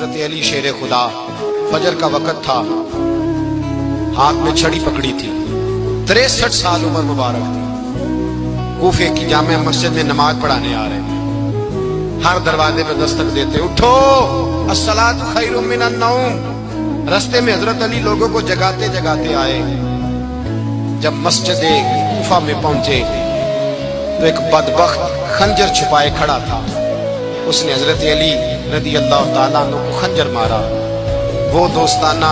حضرت علی شیر خدا، فجر کا وقت تھا، ہاتھ میں چھڑی پکڑی تھی، 63 سال عمر مبارک تھی، کوفے کی جامع مسجد میں نماز پڑھانے آ رہے تھے۔ ہر دروازے پہ دستک دیتے، اٹھو الصلاۃ خیر من النوم۔ رستے میں حضرت علی لوگوں کو جگاتے جگاتے آئے۔ جب مسجد کوفہ میں پہنچے تو ایک بدبخت خنجر چھپائے کھڑا تھا، اس نے حضرت علی رضی اللہ تعالیٰ عنہ کو خنجر مارا۔ وہ دوستانہ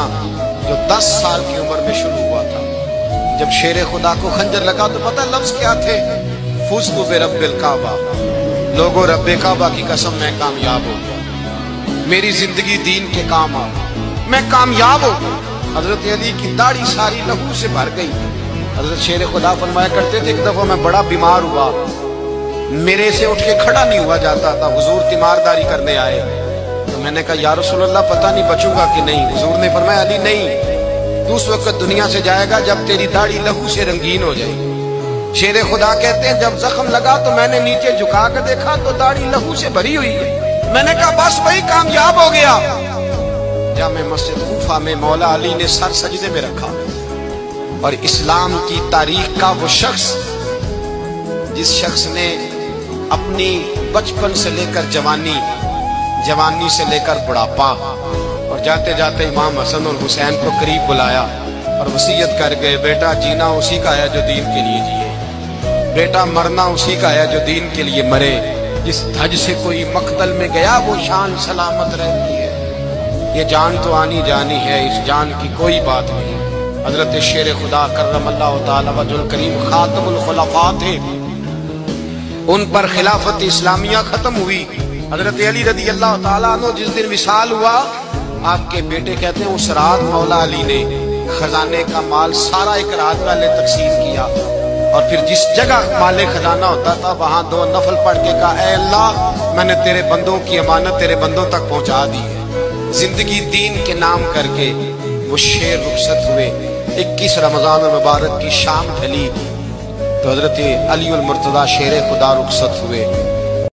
جو 10 سال کی عمر میں شروع ہوا تھا، جب شیر خدا کو خنجر لگا تو پتہ لفظ کیا تھے؟ فزت برب الکعبہ، لوگوں رب کعبہ کی قسم میں کامیاب ہو گیا، میری زندگی دین کے کام آ، میں کامیاب ہو گیا۔ حضرت علی کی داڑھی ساری لہو سے بھر گئی۔ حضرت شیر خدا فرمایا کرتے تھے، ایک دفعہ میں بڑا بیمار ہوا، میرے سے اٹھ کے کھڑا نہیں ہوا جاتا تھا، حضور تیمارداری کرنے آئے تو میں نے کہا یا رسول اللہ پتہ نہیں بچوں گا کہ نہیں۔ حضور نے فرمایا علی نہیں، تو اس وقت دنیا سے جائے گا جب تیری داڑھی لہو سے رنگین ہو جائے گی۔ شیر خدا کہتے ہیں جب زخم لگا تو میں نے نیچے جھکا کے دیکھا تو داڑھی لہو سے بھری ہوئی ہے، میں نے کہا بس وہی کامیاب ہو گیا۔ جامع مسجد کوفہ میں مولا علی نے سر سجدے میں رکھا، اور اسلام کی تاریخ کا وہ شخص جس شخص نے اپنی بچپن سے لے کر جوانی، جوانی سے لے کر بڑھاپا، اور جاتے جاتے امام حسن اور حسین کو قریب بلایا اور وصیت کر گئے، بیٹا جینا اسی کا ہے جو دین کے لیے جیے، بیٹا مرنا اسی کا ہے جو دین کے لیے مرے، جس دھج سے کوئی مقتل میں گیا وہ شان سلامت رہتی ہے، یہ جان تو آنی جانی ہے، اس جان کی کوئی بات نہیں۔ حضرت شیر خدا کرم اللہ تعالی وجہ الکریم خاتم الخلفاء تھے، ان پر خلافت اسلامیہ ختم ہوئی۔ حضرت علی رضی اللہ تعالیٰ عنہ جس دن وصال ہوا، آپ کے بیٹے کہتے ہیں اس رات مولا علی نے خزانے کا مال سارا ایک رات پہلے تقسیم کیا، اور پھر جس جگہ مال خزانہ ہوتا تھا وہاں 2 نفل پڑھ کے کہا اے اللہ میں نے تیرے بندوں کی امانت تیرے بندوں تک پہنچا دی ہے۔ زندگی دین کے نام کر کے وہ شیر رخصت ہوئے۔ 21 رمضان المبارک کی شام ڈھلی تو حضرت علی المرتضیٰ شیر خدا رخصت ہوئے۔